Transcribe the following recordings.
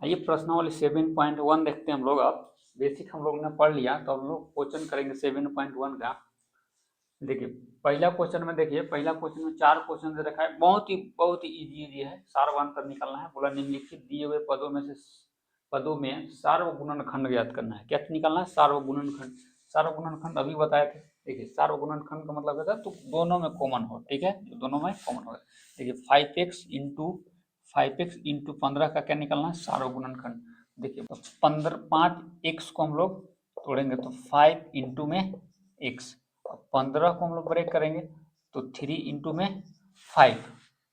आइए प्रश्नावली 7.1 देखते हैं हम लोग। अब बेसिक हम लोग ने पढ़ लिया, तो हम लोग क्वेश्चन करेंगे 7.1 का। देखिए पहला क्वेश्चन में, देखिए पहला क्वेश्चन में 4 क्वेश्चन दे रखा है, बहुत ही इजी है। सारवांतर निकालना है। बोला निम्नलिखित दिए हुए पदों में सार्वगुणनखंड ज्ञात करना है। क्या निकालना है? सार्वगुणनखंड। सार्वगुणनखंड अभी बताए थे। देखिए सार्वगुणनखंड का मतलब होता है तो दोनों में कॉमन हो, ठीक है, दोनों में कॉमन हो। देखिए 5x इंटू 15 का क्या निकालना है? सार्वगुणनखंड। देखिए 5x को हम लोग तोड़ेंगे तो 5 इंटू में x, 15 को हम लोग ब्रेक करेंगे तो 3 इंटू में 5,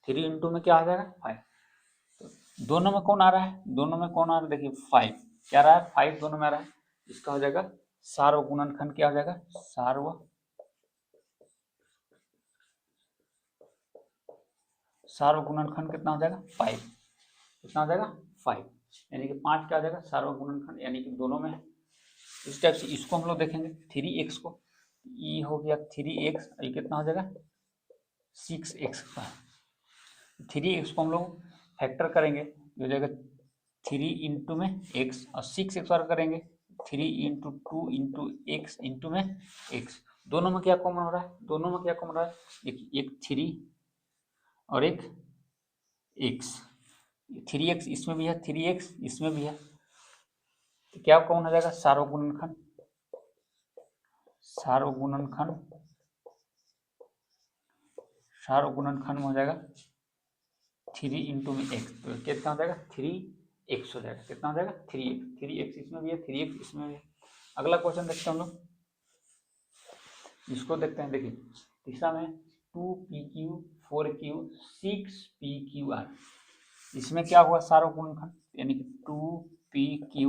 3 इंटू में क्या आ जाएगा? 5। तो दोनों में कौन आ रहा है? दोनों में कौन आ रहा है? देखिए 5 क्या आ रहा है? 5 दोनों में आ रहा है। इसका हो जाएगा सार्वगुणनखंड। क्या हो जाएगा? सार्वगुणनखंड कितना हो जाएगा? 5। कितना हो जाएगा? 5, यानी कि 5 क्या हो जाएगा? सार्वगुणनखंड, यानी कि दोनों में है। इस टाइप से इसको हम लोग देखेंगे 3x को, ये हो गया 3x, ये कितना हो जाएगा? 6x का। 3x को हम लोग फैक्टर करेंगे, हो जाएगा 3 इंटू में x, और 6x बार करेंगे 3 इंटू 2 इंटू एक्स इंटू में x। दोनों में क्या कॉमन हो रहा है? दोनों में क्या कॉमन हो रहा है? एक 3 और एक x, 3x इसमें भी है, 3x इसमें भी है, तो क्या कौन हो जाएगा? सार्वगुणनखंड। सार्वगुणनखंड सार्वगुणनखंड में हो जाएगा 3 इंटू में x, तो कितना हो जाएगा? 3x हो जाएगा। कितना हो जाएगा? 3x। 3x इसमें भी है, 3x इसमें भी है। अगला क्वेश्चन देखते हैं हम लोग, इसको देखते हैं। देखिए तीसरा में 2pq 4q 6pqr, इसमें क्या हुआ? सार्वगुणनखंड, यानी कि 2pq ये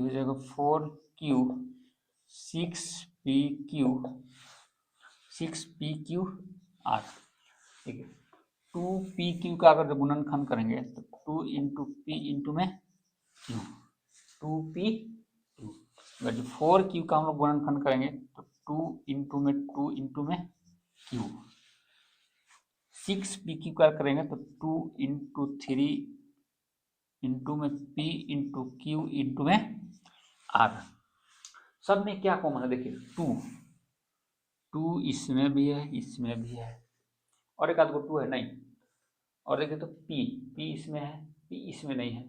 हो जाएगा 4q 6pqr। ठीक है, 2pq का अगर गुणनखंड करेंगे तो 2 इंटू पी इंटू में q, 2p2। अगर जो 4q का हम लोग गुणनखंड करेंगे तो 2 इंटू में q, 6pq का करेंगे तो 2 इंटू 3 इंटू में p इंटू q इंटू में r। सब में क्या कॉमन है? देखिए 2 इसमें भी है, इसमें भी है, और एक आध गो 2 है नहीं। और देखिए तो p इसमें है, p इसमें नहीं है,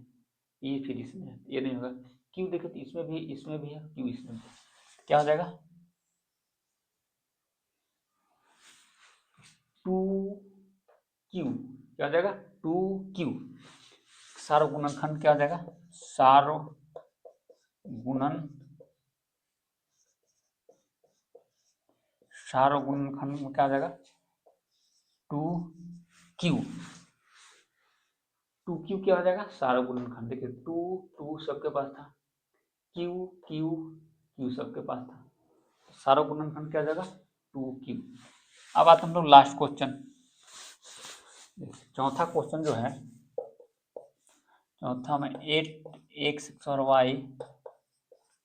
p फिर इसमें है, ये नहीं होगा। q देखिए तो इसमें भी है, q इसमें भी है, क्या हो जाएगा? 2q क्या हो जाएगा? 2q। सार्वगुणनखंड क्या हो जाएगा? सार्वगुणनखंड में क्या हो जाएगा? 2q। 2q क्या हो जाएगा? सार्वगुणनखंड। देखिए 2 सबके पास था, q सबके पास था, सार्वगुणनखंड क्या हो जाएगा? 2q। अब आते हम लोग लास्ट क्वेश्चन, चौथा क्वेश्चन जो है, चौथा में 8x और y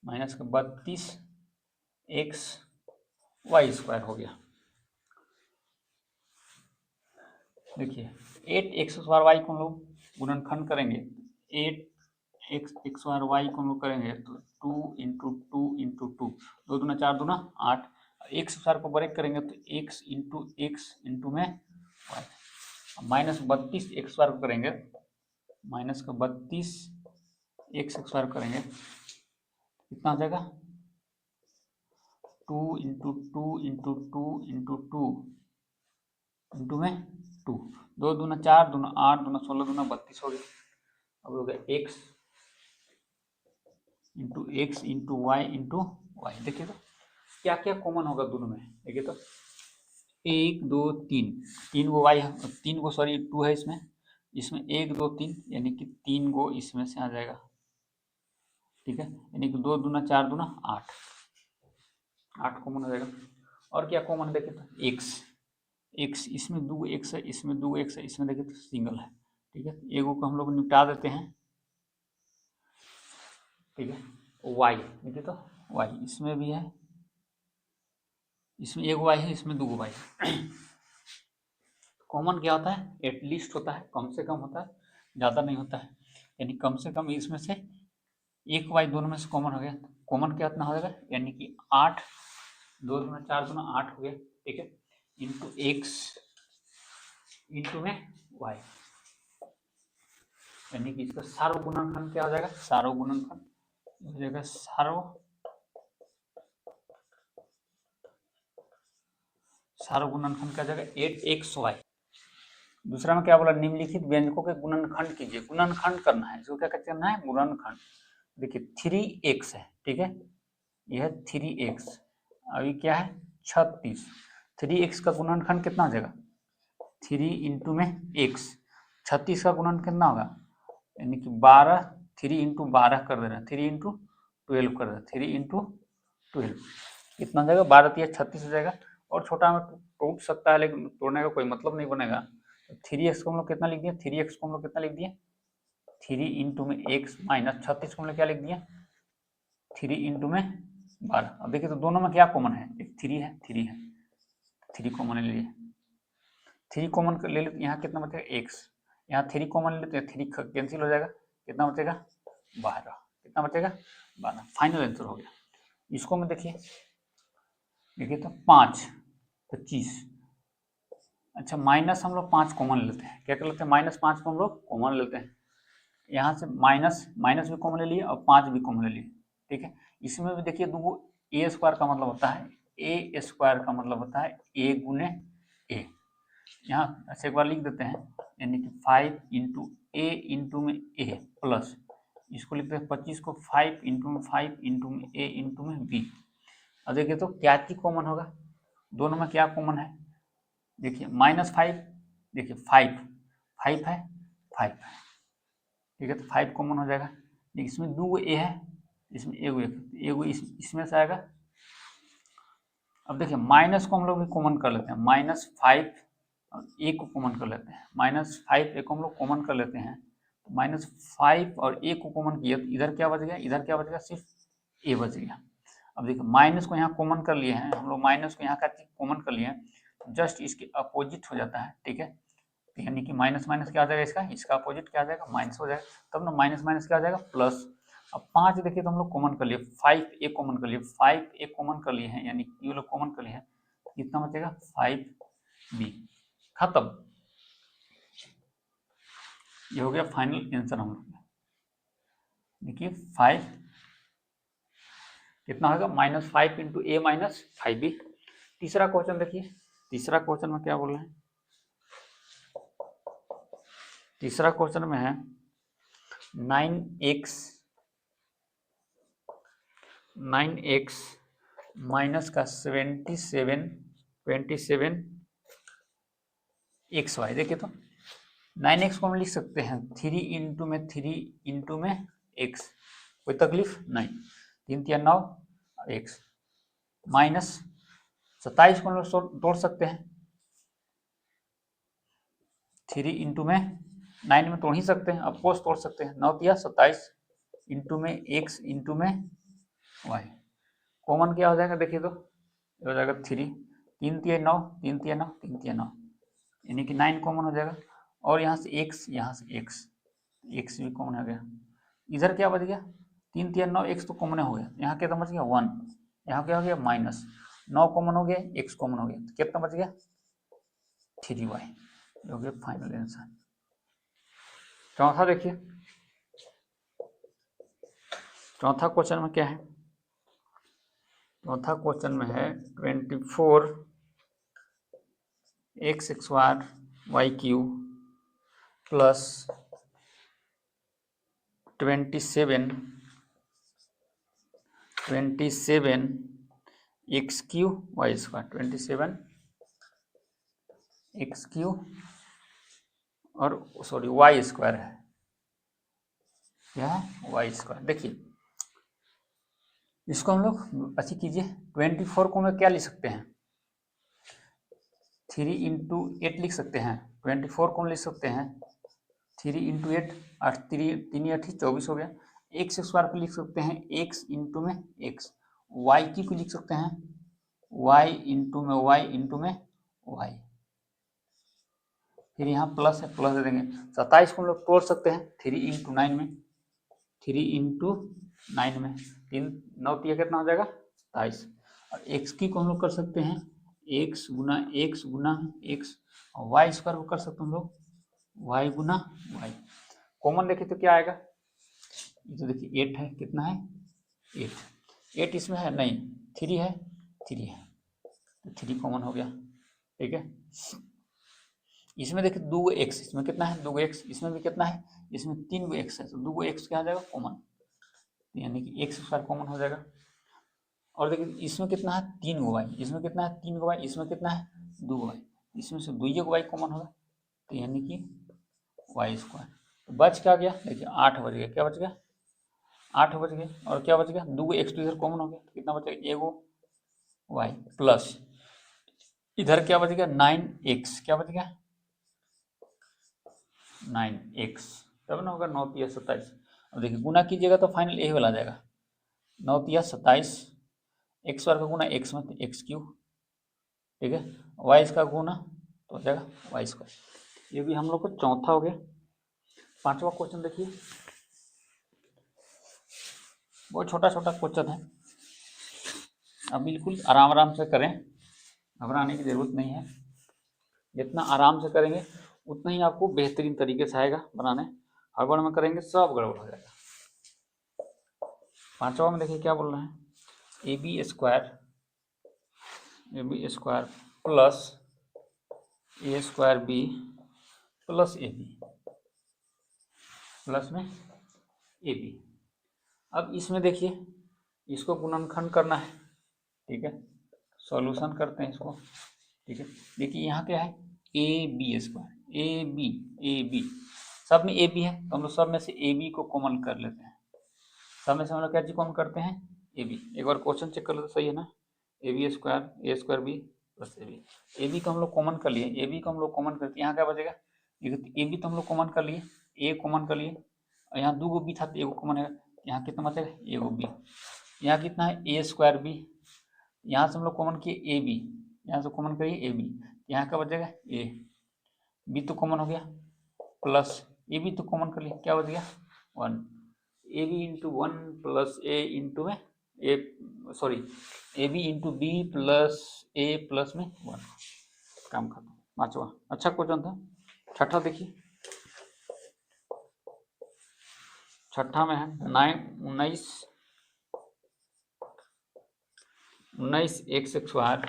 minus 32x Y square हो गया। देखिए 8x और y को हम लोग गुणनखंड करेंगे, 8x और y को हम लोग करेंगे तो 2 इंटू 2, 2 दूना 4 दूना 8, x स्क्वायर को ब्रेक करेंगे तो x इंटू में y, माइनस 32 एक्स स्क्वायर को करेंगे, माइनस का 32 एक्स स्क्वायर करेंगे, कितना हो जाएगा? 2 इंटू 2 इंटू 2 इंटू 2 इंटू में 2, 2 दूना 4 दूना 8 दूना 16 दूना 32 हो गया। अब हो गया x into y into y. देखिए तो क्या क्या कॉमन होगा दोनों में? देखिए तो 1 2 3, 3 गो वाई, 3 गो सॉरी 2 है इसमें, 1 2 3 यानी कि 3 गो इसमें से आ जाएगा। ठीक है, यानी कि 2 दूना 4 दूना 8 कॉमन हो जाएगा। और क्या कॉमन देखे तो x इसमें 2 x है, इसमें 2 x है, इसमें देखे तो सिंगल है। ठीक है, एगो को हम लोग निपटा देते हैं। ठीक है, y देखिए तो y इसमें भी है, इसमें एक y है, इसमें 2 y है। कॉमन क्या होता है? एटलीस्ट होता है, कम से कम होता है, ज़्यादा नहीं होता है। यानी कम से कम इसमें से एक वाई दोनों में से कॉमन हो गया, कॉमन कितना हो जाएगा, यानी कि 8, 2 दूना 4 दूना 8 हो गया, ठीक है, इंटू एक्स इंटू में वाई, यानी कि इसका सार्व गुणनखंड क्या हो जाएगा, सार्व गुणनखंड हो जाएगा सार्व गुणनखंड क्या जाएगा 8xy। दूसरा में क्या बोला, निम्नलिखित व्यंजकों के गुणनखंड कीजिए, गुणनखंड करना है, इसको क्या करना है, गुणनखंड। देखिए 3x है, ठीक है, यह 3x, अभी क्या है 36, 3x का गुणनखंड कितना हो जाएगा, 3 इंटू में x, 36 का गुणन कितना होगा, यानी कि 12, 3 इंटू 12 कर दे रहे हैं, 3 इंटू 12 कर दे रहे हैं, 3 इंटू 12 कितना हो जाएगा, 12 या 36 हो जाएगा। और छोटा में टूट सकता है लेकिन तोड़ने का कोई मतलब नहीं बनेगा। तो 3x को हम लोग कितना लिख दिया, 3x को हम लोग कितना लिख दिया, 3 इंटू में x माइनस 36 को हम लोग क्या लिख दिया, 3 इंटू में 12। अब देखिए तो दोनों में क्या कॉमन है, एक 3 है, 3 है, 3 कॉमन ले लिए, 3 कॉमन ले लेते, यहाँ कितना बचेगा x, यहाँ 3 कॉमन ले लेते हैं, 3 कैंसिल हो जाएगा, कितना बचेगा 12, कितना बचेगा 12, फाइनल आंसर हो गया। इसको में देखिए तो 5 25, अच्छा माइनस हम लोग 5 कॉमन लेते हैं, क्या कर लेते हैं, -5 को हम लोग कॉमन लेते हैं, यहाँ से माइनस भी कॉमन ले लिए और 5 भी कॉमन ले लिए, ठीक है। इसमें भी देखिए दो ए स्क्वायर का मतलब होता है, ए स्क्वायर का मतलब होता है ए गुने ए, यहाँ अच्छा एक बार लिख देते हैं, यानी कि 5 इंटू ए इंटू में ए प्लस, इसको लिखते हैं 25 को 5 इंटू में 5 इंटू में ए इंटू में बी। अब देखिए तो क्या चीज कॉमन होगा, दोनों में क्या कॉमन है, देखिए -5, देखिए 5 है, 5 है, ठीक है, तो 5 कॉमन हो जाएगा, लेकिन इसमें 2 ए है, इसमें एगो इसमें से आएगा। अब देखिए माइनस को हम लोग भी कॉमन कर लेते हैं, -5 और ए को कॉमन कर लेते हैं, -5 ए को हम लोग कॉमन कर लेते हैं, तो -5 और ए को कॉमन किया तो इधर क्या बच गया, इधर क्या बच गया, सिर्फ ए बच गया। अब देखिए माइनस को यहाँ कॉमन कर लिए हैं हम लोग, माइनस को यहाँ का कॉमन कर लिए हैं, तो जस्ट इसके अपोजिट हो जाता है, ठीक है, यानी कि माइनस माइनस क्या आ जाएगा, इसका अपोजिट क्या आ जाएगा, माइनस हो जाएगा, तब ना माइनस माइनस क्या आ जाएगा, प्लस। अब 5 देखिए तो हम लोग कॉमन कर लिए, 5 ए कॉमन कर लिए, 5 ए कॉमन कर लिए हैं, यानी ये लोग कॉमन कर लिए हैं, कितना बचेगा 5 बी, खत्म। ये हो गया फाइनल आंसर हम लोग, देखिए 5 कितना होगा, -5 इंटू ए माइनस 5b। तीसरा क्वेश्चन देखिए, तीसरा क्वेश्चन में क्या बोल रहे हैं, तीसरा क्वेश्चन में है 9x माइनस का 27 xy। देखिए तो 9x को हम लिख सकते हैं 3 इंटू में 3 इंटू में x, कोई तकलीफ नहीं, 3 3 9 x, माइनस 27 को हम लोग तोड़ सकते हैं, 3 इंटू में 9 में तोड़ ही सकते हैं, अफकोर्स तोड़ सकते हैं, 9 तिया 27 इंटू में x इंटू में y, कॉमन क्या हो जाएगा, देखिए तो हो जाएगा 3, 3 तिया 9, 3 तिया 9, 3 तिया 9, यानी कि 9 कॉमन हो जाएगा, और यहाँ से x, यहाँ से x भी कॉमन हो गया, इधर क्या बच गया, 3 तिया 9, x तो कॉमन हो गया, यहाँ कितना बच गया 1, यहाँ क्या हो गया -9 कॉमन हो गया, x कॉमन हो गया, तो कितना बच गया 3y, हो गया फाइनल आंसर। चौथा देखिए, चौथा क्वेश्चन में क्या है, चौथा क्वेश्चन में है 24x square y q plus 27 x q y square, 27 x q और सॉरी वाई स्क्वायर है, क्या है वाई स्क्वायर। देखिए इसको हम लोग अच्छी कीजिए, 24 को हम लोग क्या लिख सकते हैं, 3 इंटू 8 लिख सकते हैं, 24 को हम लिख सकते हैं 3 इंटू 8, 3 8 24 हो गया, एक्स स्क्वायर को लिख सकते हैं एक्स इंटू में एक्स, वाई की को लिख सकते हैं वाई इंटू में वाई इंटू में वाई, फिर यहाँ प्लस है, प्लस दे देंगे। 27 को हम लोग तोड़ सकते हैं 3 इंटू 9 में, 3 इंटू 9 में, 3 9 3 कितना हो जाएगा 27। और एक्स की को हम लोग कर सकते हैं एक्स गुना एक्स, और वाई स्क्वायर को कर सकते हैं हम लोग वाई गुना वाई। कॉमन देखें तो क्या आएगा, ये तो देखिए 8 है, कितना है 8 इसमें है नहीं, 3 है, 3 है, तो 3 कॉमन हो गया। ठीक है, इसमें देखिए 2 एक्स, इसमें कितना है 2 एक्स, इसमें भी कितना है, इसमें 3 एक्स है, तो 2 एक्स क्या आ जाएगा कॉमन, यानी कि एक्स स्क्वायर कॉमन हो जाएगा। और देखिए इसमें कितना है 3 वाई, इसमें कितना है 3 वाई, इसमें कितना है 2 वाई, इसमें से 2 वाई कॉमन होगा, तो यानी कि वाई स्क्वायर। तो बच क्या गया, देखिए 8 बच गया, क्या बच गया 8 बच गया, और क्या बच गया 2 एक्स तो इधर कॉमन हो गया, तो कितना बचेगा एगो वाई प्लस इधर क्या बच गया 9 एक्स, क्या बच गया 9 एक्स, तब ना होगा 9 तिया 27। अब देखिए गुना कीजिएगा तो फाइनल यही वाला आ जाएगा 9 तिया 27, एक्स स्क्वायर का गुना एक्स में एक्स क्यूब, ठीक है, वाई इसका गुना तो हो जाएगा वाई स्क्वायर। ये भी हम लोग को चौथा हो गया। पांचवा क्वेश्चन देखिए, बहुत छोटा छोटा क्वेश्चन है, अब बिल्कुल आराम आराम से करें, घबराने की जरूरत नहीं है, जितना आराम से करेंगे उतना ही आपको बेहतरीन तरीके से आएगा बनाने, हड़बड़ में करेंगे सब गड़बड़ हो जाएगा। पांचवा में देखिए क्या बोल रहे हैं, A B square plus A square B plus A B plus में ए बी। अब इसमें देखिए इसको गुणनखंड करना है, ठीक है, सॉल्यूशन करते हैं इसको, ठीक है। देखिए यहाँ क्या है A B square, A B सब में ए बी है, तो हम लोग सब में से ए बी को कॉमन कर लेते हैं, सब में से हम लोग क्या चीज कॉमन करते हैं ए बी। एक बार क्वेश्चन चेक कर लेते, सही है ना, A square B plus A B को हम लोग कॉमन कर लिए, ए बी को हम लोग कॉमन करते यहाँ क्या बचेगा, ए बी तो हम लोग कॉमन कर लिए, ए कॉमन कर लिए, और यहाँ 2 बी था तो एगो कॉमन है, यहाँ कितना बचेगा एगो बी, यहाँ कितना है ए स्क्वायर बी, यहाँ से हम लोग कॉमन किए ए बी, यहाँ से कॉमन करिए ए बी, यहाँ का बचेगा ए बी तो कॉमन हो गया, प्लस ए बी तो कॉमन कर लिया, क्या बच गया 1, A B into 1 plus A into में A sorry A B into B plus A plus में 1, काम खत्म। पांचवा अच्छा क्वेश्चन था। छठा देखिए, छठा में है 19 x square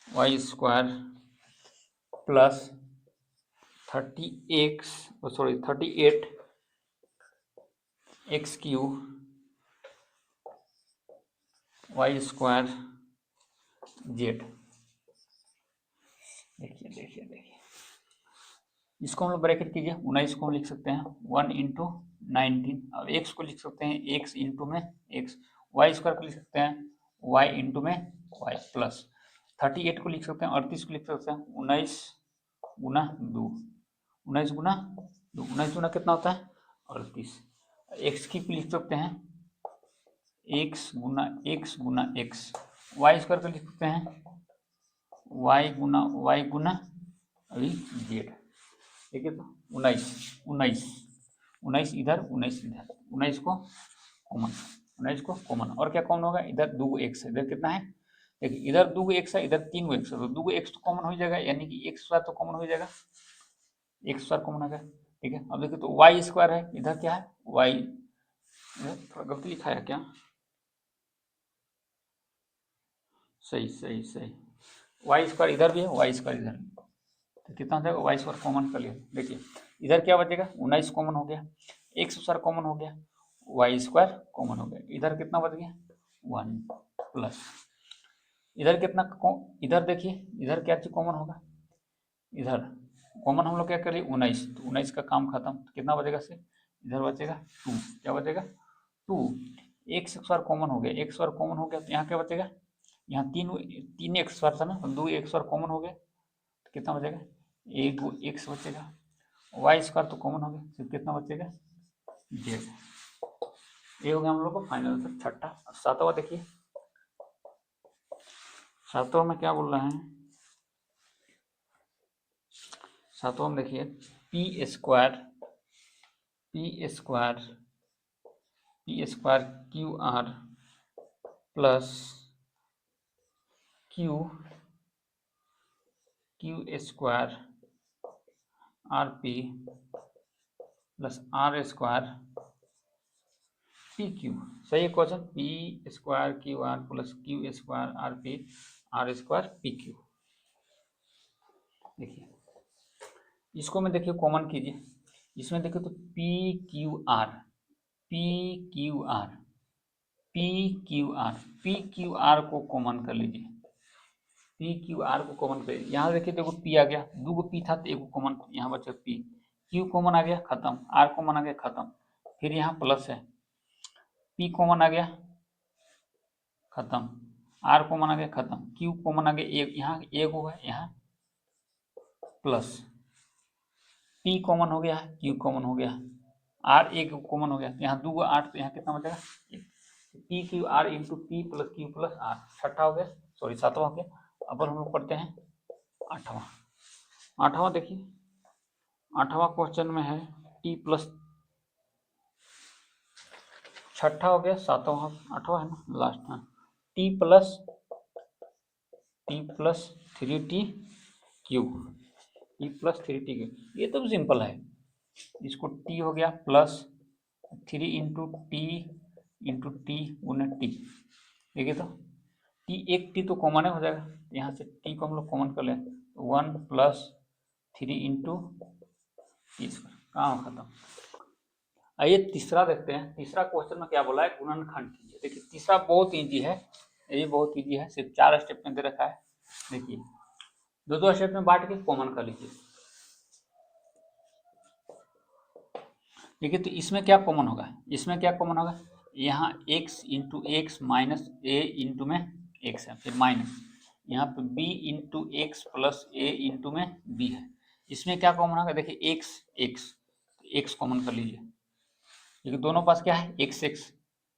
y square plus 38 x cube y square z. देखिए इसको हम लोग ब्रैकेट कीजिए, 19 को हम लिख सकते हैं 1 इंटू 19, अब एक्स को लिख सकते हैं एक्स इंटू में एक्स, वाई स्क्वायर को लिख सकते हैं वाई इंटू में वाई प्लस 38 को लिख सकते हैं 38 को लिख सकते हैं 19 गुना 2, 19 गुना 2, 19 गुना कितना होता है 38। एक्स की लिख सकते हैं एक्स गुना एक्स, वाई स्क्वायर को लिख सकते हैं वाई गुना अभी जेड, ठीक है। तो 19 इधर 19 को कॉमन, 19 को कॉमन, और क्या कॉमन होगा इधर 2 एक्स है, इधर कितना है देखिए इधर 2 एक्स है, इधर 3 एक्स है, तो 2 एक्स तो कॉमन हो जाएगा, यानी कि एक्स स्क्वायर तो कॉमन हो जाएगा, एक्स स्क्वायर कॉमन आ गया, ठीक है। अब देखिए तो वाई स्क्वायर है, इधर क्या है वाई, थोड़ा गलती लिखा है क्या, सही वाई स्क्वायर इधर भी है वाई स्क्वायर इधर भी, तो कितना हो जाएगा वाई स्क्वायर कॉमन कर लिया, देखिए इधर क्या बचेगा 19 कॉमन हो गया, एक्स स्क्वायर कॉमन हो गया, वाई स्क्वायर कॉमन हो गया, इधर कितना बच गया 1 प्लस इधर कितना, इधर देखिए इधर क्या चीज कॉमन होगा, इधर कॉमन हम लोग क्या करिए 19, तो 19 का काम खत्म, तो कितना बचेगा से इधर बचेगा 2, क्या बचेगा 2, एक्स स्क्वायर कॉमन हो गया, एक्स स्क्वायर कॉमन हो गया, तो यहाँ क्या बचेगा, यहाँ 3 एक्स स्क्वायर था ना, 2 एक्स स्क्वायर कॉमन हो गया, तो कितना बचेगा एक एक्स बचेगा, वाई स्क्वायर तो कॉमन हो गया, सिर्फ कितना बचेगा जेड। ये हो गया हम लोग को फाइनल आंसर छठा। सातवां देखिए, सातवां में क्या बोल रहे हैं, सातवां में देखिए P square Q R plus Q square R P plus R square P Q. सही है question. P square Q R plus Q square R P P Q. देखिए इसको में देखिए कॉमन कीजिए, इसमें देखिए तो पी क्यू आर को कॉमन कर लीजिए, पी क्यू आर को कॉमन कर लीजिए। यहाँ देखिए देखो पी आ गया, दो गो पी था तो एक कॉमन, यहाँ बचा पी, क्यू कॉमन आ गया खत्म, आर कॉमन आ गया खत्म, फिर यहाँ प्लस है, पी कॉमन आ गया खत्म, आर कॉमन आ गया खत्म, क्यू कॉमन आ गया एक, यहाँ एक होगा, यहाँ प्लस पी कॉमन हो गया, क्यू कॉमन हो गया, आर एक कॉमन हो गया, यहाँ दो आठ, तो यहाँ कितना बचेगा एक, P Q R into P plus Q plus R, छठा हो गया, सॉरी सातवां हो गया। अब हम लोग पढ़ते हैं आठवां। देखिए आठवां क्वेश्चन में है टी प्लस, छठा हो गया, सातवां आठवां है ना लास्ट में, T plus three T cube, T plus three T cube. ये तो सिंपल है, इसको टी हो गया प्लस थ्री इंटू टी गुना टी। देखिए तो टी, एक टी तो कॉमन है हो जाएगा, यहाँ से टी को हम लोग कॉमन कर लें, one plus three into T square, काम खत्म। आइए तीसरा देखते हैं, तीसरा क्वेश्चन में क्या बोला है, गुणनखंड कीजिए। देखिए तीसरा बहुत ईजी है, ये बहुत ईजी है, सिर्फ 4 स्टेप में दे रखा है। देखिए दो स्टेप में बांट के कॉमन कर लीजिए। देखिए तो इसमें क्या कॉमन होगा, इसमें क्या कॉमन होगा, यहाँ x इंटू एक्स माइनस ए इंटू में x है, फिर माइनस यहाँ पे b into x plus A into में b है। इसमें क्या कॉमन होगा, देखिए x कॉमन कर लीजिए, क्योंकि दोनों पास क्या है x,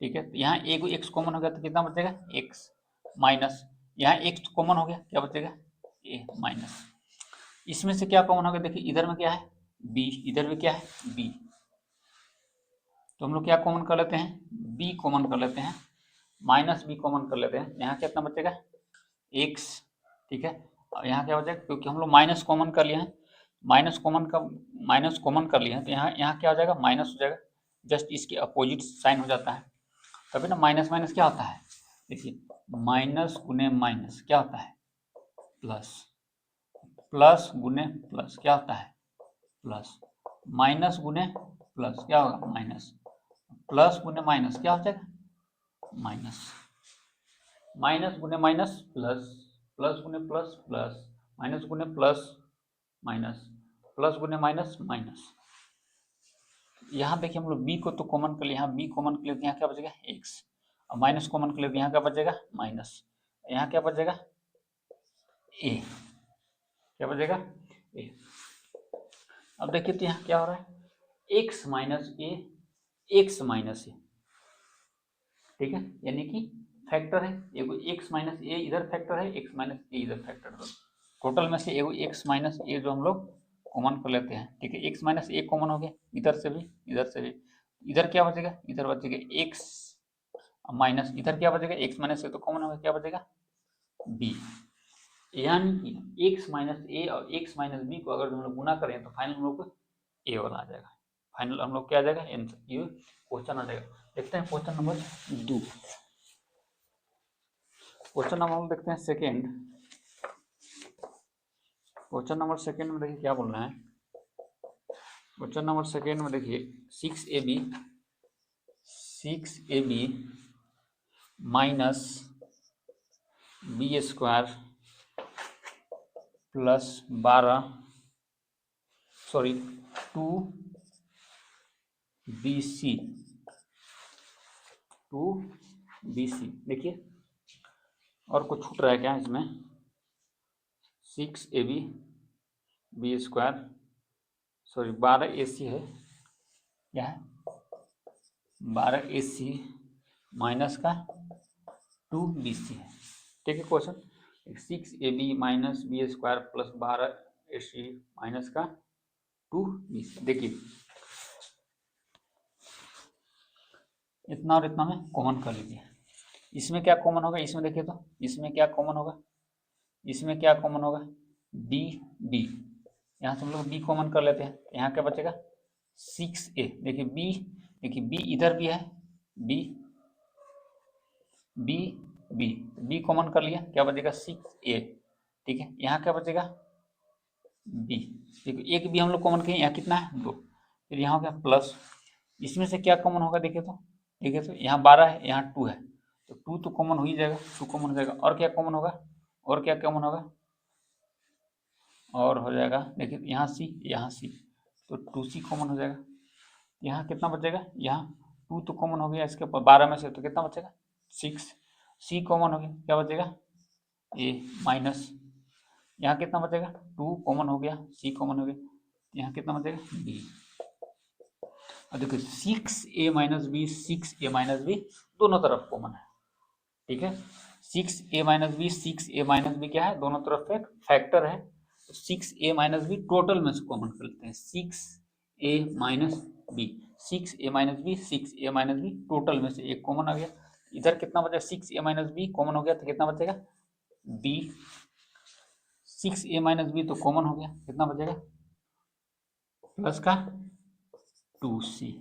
ठीक है। तो यहाँ एक x कॉमन हो गया तो कितना बचेगा x माइनस, यहाँ x कॉमन हो गया, क्या बचेगा a माइनस। इसमें से क्या कॉमन हो गया, देखिए इधर में क्या है b, इधर में क्या है b, तो हम लोग क्या कॉमन कर लेते हैं, b कॉमन कर लेते हैं, माइनस b कॉमन कर लेते हैं, यहाँ कितना बचेगा x, ठीक है। और यहाँ क्या बचेगा, क्योंकि हम लोग माइनस कॉमन कर लिए हैं, माइनस कॉमन कर लिए हैं, तो यहाँ क्या हो जाएगा माइनस हो जाएगा, जस्ट इसके अपोजिट साइन हो जाता है, तभी ना माइनस माइनस क्या होता है, देखिए माइनस गुने माइनस क्या होता है प्लस, प्लस गुने प्लस क्या होता है प्लस, माइनस गुने प्लस क्या होगा माइनस, प्लस गुने माइनस क्या हो जाएगा माइनस, माइनस गुने माइनस प्लस, प्लस गुने प्लस प्लस, माइनस गुने प्लस माइनस, प्लस गुने माइनस माइनस। यहाँ देखिए हम लोग b को तो कॉमन कर लिए, यहाँ b कॉमन कर लिए तो यहाँ क्या बचेगा x, और माइनस कॉमन कर लिए तो यहाँ क्या बचेगा माइनस, यहाँ क्या बचेगा a, क्या बचेगा a। अब देखिए तो यहाँ क्या हो रहा है x minus a, x minus a, ठीक है, यानी कि फैक्टर है, एगो x माइनस ए इधर फैक्टर है, x माइनस ए इधर फैक्टर है, टोटल में से एगो x माइनस ए जो हम लोग कॉमन कर लेते हैं, ठीक है। x माइनस ए कॉमन हो गया, इधर से भी इधर से भी, इधर क्या बचेगा, इधर बचेगा x माइनस, इधर क्या बचेगा x माइनस ए तो कॉमन हो गया, क्या बचेगा b, यानी कि x माइनस ए और x माइनस बी को अगर हम लोग गुना करें तो फाइनल हम लोग को ए वाला आ जाएगा, फाइनल हम लोग क्या आ जाएगा आंसर, ये क्वेश्चन आ जाएगा। देखते हैं क्वेश्चन नंबर 2, क्वेश्चन नंबर हम देखते हैं सेकेंड, क्वेश्चन नंबर सेकेंड में देखिए क्या बोल रहे हैं, क्वेश्चन नंबर सेकेंड में देखिए 6ab minus B square plus 2bc, देखिए और कुछ छूट रहा है क्या इसमें, 6ab B square, sorry 12ac है, क्या है 12ac माइनस का 2bc है, ठीक है। Question 6ab minus B square plus 12 AC minus का 2BC। देखिए इतना और इतना में कॉमन कर लीजिए। इसमें क्या कॉमन होगा, इसमें देखिए तो इसमें क्या कॉमन होगा, इसमें क्या कॉमन होगा, डी बी। यहाँ से हम लोग बी कॉमन कर लेते हैं, यहाँ क्या बचेगा 6A। देखिए बी, देखिए बी इधर भी है, B B B B common कर लिया, क्या बचेगा 6A। ठीक है, यहाँ क्या बचेगा बी। देखो एक बी हम लोग कॉमन किए, यहाँ कितना है 2, फिर यहाँ हो गया प्लस, इसमें से क्या कॉमन होगा देखिए तो यहाँ 12 है, यहाँ 2 है, तो 2 तो कॉमन हो ही जाएगा, 2 कॉमन हो जाएगा। और क्या कॉमन होगा, और क्या कॉमन होगा, और हो जाएगा देखिए यहाँ सी, तो 2C कॉमन हो जाएगा। यहाँ कितना बचेगा, यहाँ 2 तो कॉमन हो गया इसके 12 में से, तो कितना बचेगा 6C कॉमन हो गया, क्या बचेगा A माइनस, यहाँ कितना बचेगा 2 कॉमन हो गया, C कॉमन हो गया, यहाँ कितना बचेगा B। और देखो 6A minus B, 6A minus B दोनों तरफ कॉमन है। ठीक है, 6A minus B, 6A minus B क्या है, दोनों तरफ एक फैक्टर है, तो 6A माइनस बी टोटल में से कॉमन कर लेते हैं, 6A minus B, 6A minus B, 6A minus B total में से एक कॉमन आ गया। इधर कितना बचा, 6A माइनस बी कॉमन हो गया, तो कितना बचेगा बी, 6A माइनस बी तो कॉमन हो गया, कितना बचेगा प्लस का 2C।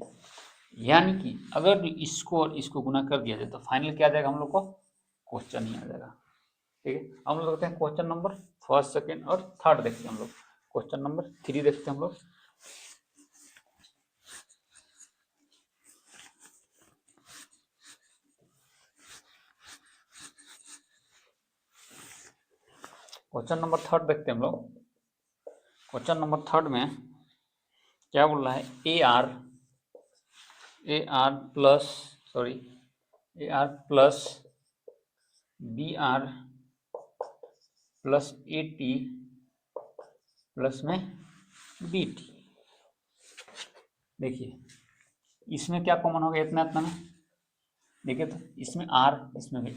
यानी कि अगर इसको और इसको गुना कर दिया जाए तो फाइनल क्या आ जाएगा हम लोग को, क्वेश्चन ही आ जाएगा। ठीक है, हम लोग देखते हैं क्वेश्चन नंबर फर्स्ट, सेकंड और थर्ड देखते हैं हम लोग। क्वेश्चन नंबर 3 देखते हैं हम लोग। क्वेश्चन नंबर थर्ड देखते हैं हम लोग। क्वेश्चन नंबर थर्ड में क्या बोल रहा है, A R plus B R plus A T plus में बी टी। देखिए इसमें क्या कॉमन हो गया, इतना इतना में, देखिए तो इसमें आर, इसमें भी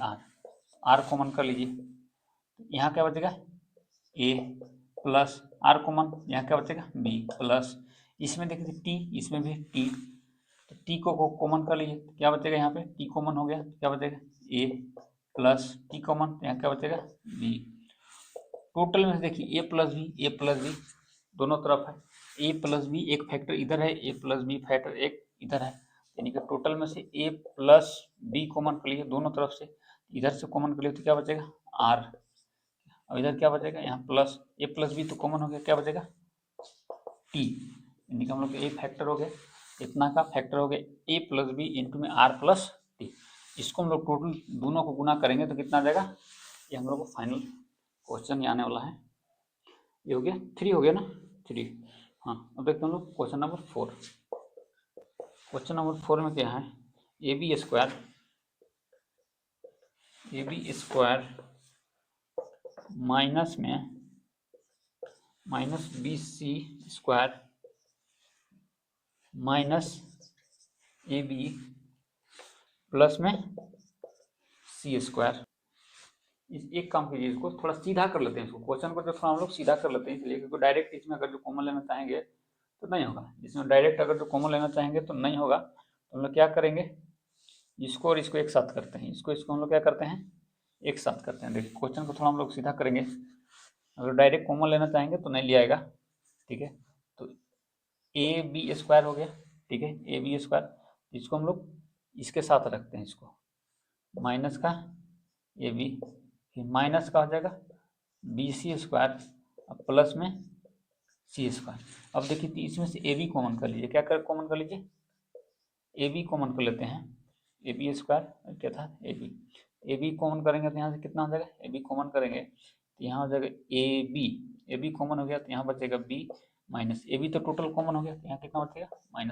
आर कॉमन कर लीजिए, यहाँ क्या बचेगा ए प्लस आर कॉमन, यहाँ क्या बचेगा बी प्लस, इसमें देखिए टी, इसमें भी टी, तो टी को कॉमन कर लीजिए, क्या बचेगा यहाँ पे टी कॉमन हो गया, क्या बचेगा ए प्लस टी कॉमन, यहाँ क्या बचेगा बी। टोटल में देखिए ए प्लस बी दोनों तरफ है, ए प्लस बी एक फैक्टर इधर है, ए प्लस बी फैक्टर एक इधर है, यानी कि टोटल में से ए प्लस बी कॉमन कर लिए दोनों तरफ से, इधर से कॉमन कर लिए तो क्या बचेगा आर। अब इधर क्या बचेगा, यहाँ प्लस ए प्लस बी तो कॉमन हो गया, क्या बचेगा टी, यानी कि हम लोग ए फैक्टर हो गया, इतना का फैक्टर हो गया ए प्लस बी इंटू में आर प्लस टी। इसको हम लोग टोटल दोनों को गुना करेंगे तो कितना आ जाएगा, ये हम लोग को फाइनल क्वेश्चन ये आने वाला है। ये हो गया 3 हो गया ना 3। हाँ अब देखते हैं हम लोग क्वेश्चन नंबर 4। क्वेश्चन नंबर 4 में क्या है, ए बी स्क्वायर माइनस में minus B C square minus A B plus में सी स्क्वायर। इस एक काम कीजिए, इसको थोड़ा सीधा कर लेते हैं, इसको क्वेश्चन को जो थोड़ा हम लोग सीधा कर लेते हैं, इसलिए क्योंकि डायरेक्ट इसमें अगर जो कॉमन लेना चाहेंगे तो नहीं होगा, इसमें डायरेक्ट अगर जो कॉमन लेना चाहेंगे तो नहीं होगा, तो हम लोग क्या करेंगे, इसको और इसको एक साथ करते हैं, इसको हम लोग क्या करते हैं एक साथ करते हैं। देखिए क्वेश्चन को थोड़ा हम लोग सीधा करेंगे, अगर डायरेक्ट कॉमन लेना चाहेंगे तो नहीं लिया आएगा। ठीक है, तो ए बी स्क्वायर हो गया, ठीक है ए बी स्क्वायर, इसको हम लोग इसके साथ रखते हैं, इसको माइनस का ए बी, फिर माइनस का हो जाएगा बी सी स्क्वायर प्लस में सी स्क्वायर। अब देखिए इसमें से ए बी कॉमन कर लीजिए, क्या कर कॉमन कर लीजिए ए बी कॉमन कर लेते हैं, ए बी स्क्वायर क्या था ए बी कॉमन करेंगे तो यहाँ से कितना हो जाएगा, ए बी कॉमन करेंगे तो यहाँ हो जाएगा ए बी कॉमन हो गया तो यहाँ बचेगा बी माइनस ए बी, तो टोटल कॉमन हो गया तो यहाँ कितना बचेगा -1।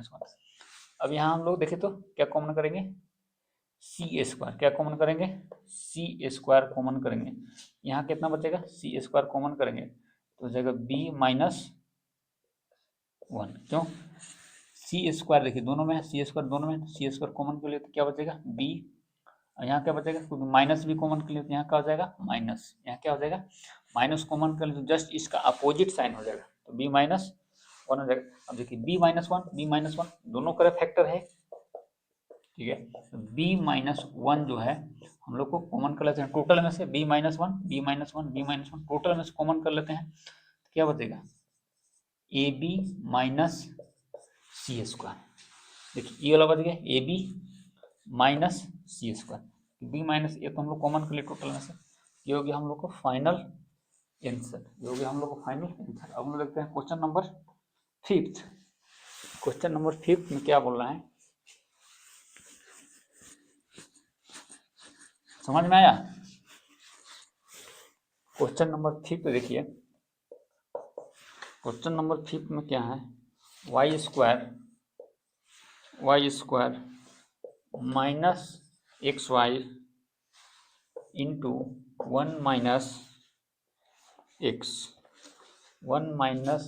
अब यहाँ हम लोग देखें तो क्या कॉमन करेंगे सी स्क्वायर, क्या कॉमन करेंगे सी स्क्वायर कॉमन करेंगे, यहाँ कितना बचेगा सी स्क्वायर कॉमन करेंगे तो हो जाएगा बी -1। क्यों सी स्क्वायर देखिए दोनों में है, सी स्क्वायर दोनों में, सी स्क्वायर कॉमन कर लिए तो क्या बचेगा बी, और यहाँ क्या बचेगा, क्योंकि माइनस भी कॉमन कर लिए तो यहाँ क्या हो जाएगा माइनस, यहाँ क्या हो जाएगा माइनस कॉमन कर लिए तो जस्ट इसका अपोजिट साइन हो जाएगा, तो b माइनस वन हो जाएगा। अब देखिए b माइनस वन दोनों का फैक्टर है, ठीक है, तो b माइनस वन जो है हम लोग को कॉमन कर लेते हैं टोटल में से, b माइनस वन टोटल में से कॉमन कर लेते हैं, तो क्या बचेगा ab माइनस सी स्क्वायर। देखिए ये वाला बच गया ab माइनस सी स्क्वायर, b माइनस ए तो हम लोग कॉमन कर लिए टोटल में से, ये हो गया हम लोग को फाइनल आंसर, ये हो गया हम लोग को फाइनल आंसर। अब हम लोग देखते हैं क्वेश्चन नंबर 5। क्वेश्चन नंबर 5 में क्या बोल रहा है, समझ में आया? क्वेश्चन नंबर 5 देखिए, क्वेश्चन नंबर 5 में क्या है, y square minus x y into one minus x minus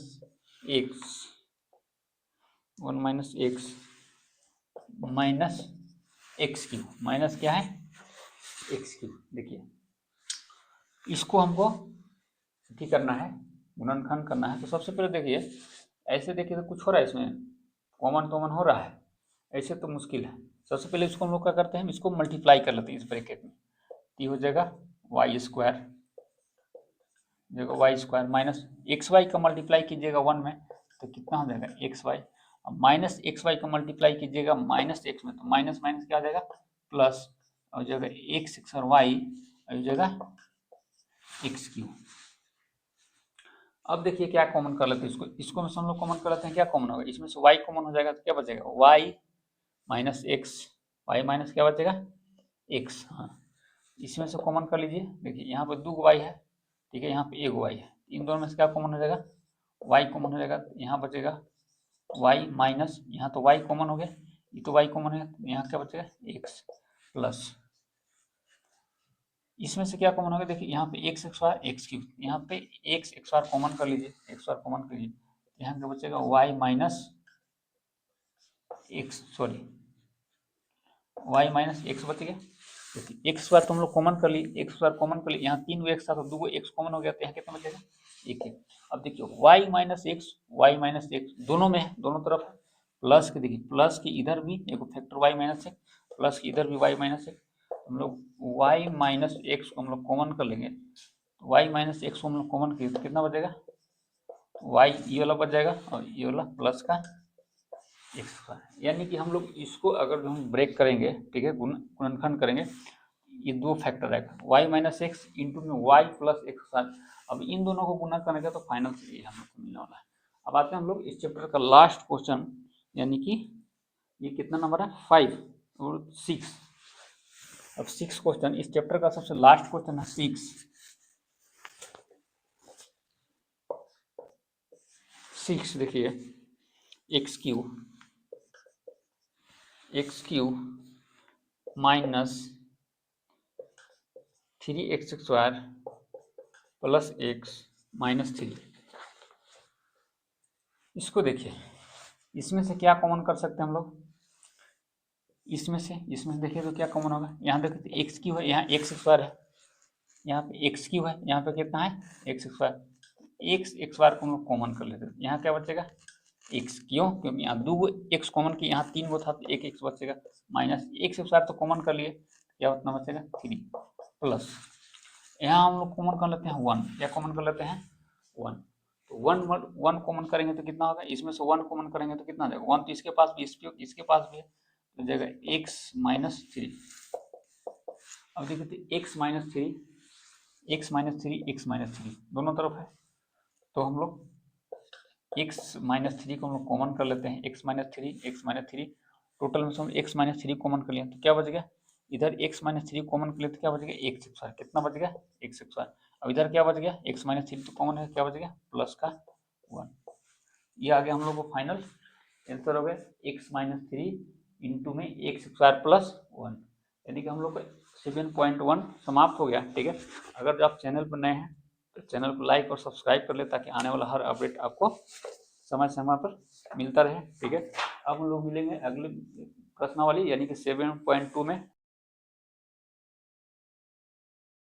x q, minus क्या है एक्स क्यू। देखिए इसको हमको ठीक करना है, गुणनखंड करना है, तो सबसे पहले देखिए ऐसे देखिए तो कुछ हो रहा है इसमें, कॉमन हो रहा है, ऐसे तो मुश्किल है। सबसे पहले इसको हम लोग क्या करते हैं, इसको मल्टीप्लाई कर लेते हैं इस ब्रैकेट में, ये हो जाएगा y square minus x y का मल्टीप्लाई कीजिएगा वन में तो कितना हो जाएगा x y, minus x y का मल्टीप्लाई कीजिएगा माइनस एक्स में तो माइनस माइनस क्या आ जाएगा प्लस, हो जाएगा एक्स और वाई हो जाएगा एक्स क्यू। अब देखिए क्या कॉमन कर लेते हैं, इसको में से हम लोग कॉमन कर लेते हैं, क्या कॉमन होगा, इसमें से y कॉमन हो जाएगा तो क्या बचेगा y minus x, y minus क्या बचेगा x। हाँ इसमें से कॉमन कर लीजिए, देखिए यहाँ पे 2 y है, ठीक है, यहाँ पे 1 y है, इन दोनों में से क्या कॉमन हो जाएगा y कॉमन हो जाएगा, यहाँ बचेगा y माइनस, यहाँ तो y कॉमन हो गया, ये तो y कॉमन है, यहाँ क्या बचेगा x प्लस, इसमें से क्या कॉमन होगा, देखिए यहाँ पे एक्स स्क्वायर एक्स क्यूब, यहाँ पे एक्स स्क्वायर कॉमन कर लीजिए, एक्स स्क्वायर कॉमन कर लीजिए, यहाँ क्या बचेगा y minus x, sorry y minus x बच गया। देखिए एक्स स्क्वायर तो हम लोग कॉमन कर लिए, एक्स स्क्वायर कॉमन कर लिए, यहाँ 3 एक्स था तो 2 एक्स कॉमन हो गया, तो यहाँ कितना बचेगा एक है। अब देखिए वाई माइनस एक्स दोनों में है, दोनों तरफ है, प्लस के देखिए प्लस के इधर भी एक फैक्टर वाई माइनस एक, प्लस के इधर भी वाई माइनस एक, हम लोग y माइनस एक्स को हम लोग कॉमन कर लेंगे, y माइनस एक्स को हम लोग कॉमन किए तो कितना बचेगा y, ये वाला बच जाएगा और ये वाला प्लस का एक्स का, यानी कि हम लोग इसको अगर हम ब्रेक करेंगे, ठीक है, गुणनखंड करेंगे, ये दो फैक्टर आएगा y माइनस एक्स इंटू में y प्लस एक्स का, अब इन दोनों को गुना करेंगे तो फाइनल ये हम लोग को मिलने वाला है। अब आते हैं हम लोग इस चैप्टर का लास्ट क्वेश्चन, यानी कि ये कितना नंबर है 5 और 6। अब 6 क्वेश्चन, इस चैप्टर का सबसे लास्ट क्वेश्चन है 6। देखिए x q minus 3x square plus x minus 3, इसको देखिए इसमें से क्या कॉमन कर सकते हैं हम लोग, इसमें से देखिए तो क्या कॉमन होगा, यहाँ देखिए एक्स क्यू है, यहाँ एक्स स्क्वायर है, यहाँ पे एक्स क्यू है, यहाँ पे कितना है एक्स स्क्वायर, एक्स स्क्वायर को हम लोग कॉमन कर लेते हैं, यहाँ क्या बचेगा एक्स, क्यों, क्योंकि यहाँ 2 एक्स कॉमन किया, यहाँ 3 था तो एक एक्स बचेगा, माइनस एक्स स्क्वायर तो कॉमन कर लिए, क्या उतना बचेगा 3 प्लस, यहाँ हम लोग कॉमन कर लेते हैं 1, क्या कॉमन कर लेते हैं 1, तो 1 कॉमन करेंगे तो कितना होगा, इसमें से 1 कॉमन करेंगे तो कितना जाएगा 1, तो इसके पास भी इसके पास भी है, तो जाएगा एक्स माइनस 3। अब देखिए तो एक्स माइनस थ्री दोनों तरफ है, तो हम लोग एक्स माइनस 3 को हम लोग कॉमन कर लेते हैं, एक्स माइनस थ्री टोटल में से हम एक्स माइनस 3 कॉमन कर लिया तो क्या बच गया, इधर एक्स माइनस 3 कॉमन कर लिए तो क्या बच गया एक्स स्क्वायर, कितना बच गया एक्स स्क्वायर, अब इधर क्या बच गया एक्स माइनस 3 तो कॉमन है, क्या बच गया प्लस का 1, ये आ गया हम लोग को फाइनल आंसर हो गया एक्स माइनस 3 इंटू में एक्स स्क्वायर प्लस 1, यानी कि हम लोग का 7.1 समाप्त हो गया। ठीक है, अगर आप चैनल पर नए हैं तो चैनल को लाइक और सब्सक्राइब कर ले ताकि आने वाला हर अपडेट आपको समय समय पर मिलता रहे। ठीक है, अब हम लोग मिलेंगे अगले प्रश्नावली यानी कि 7.2 में।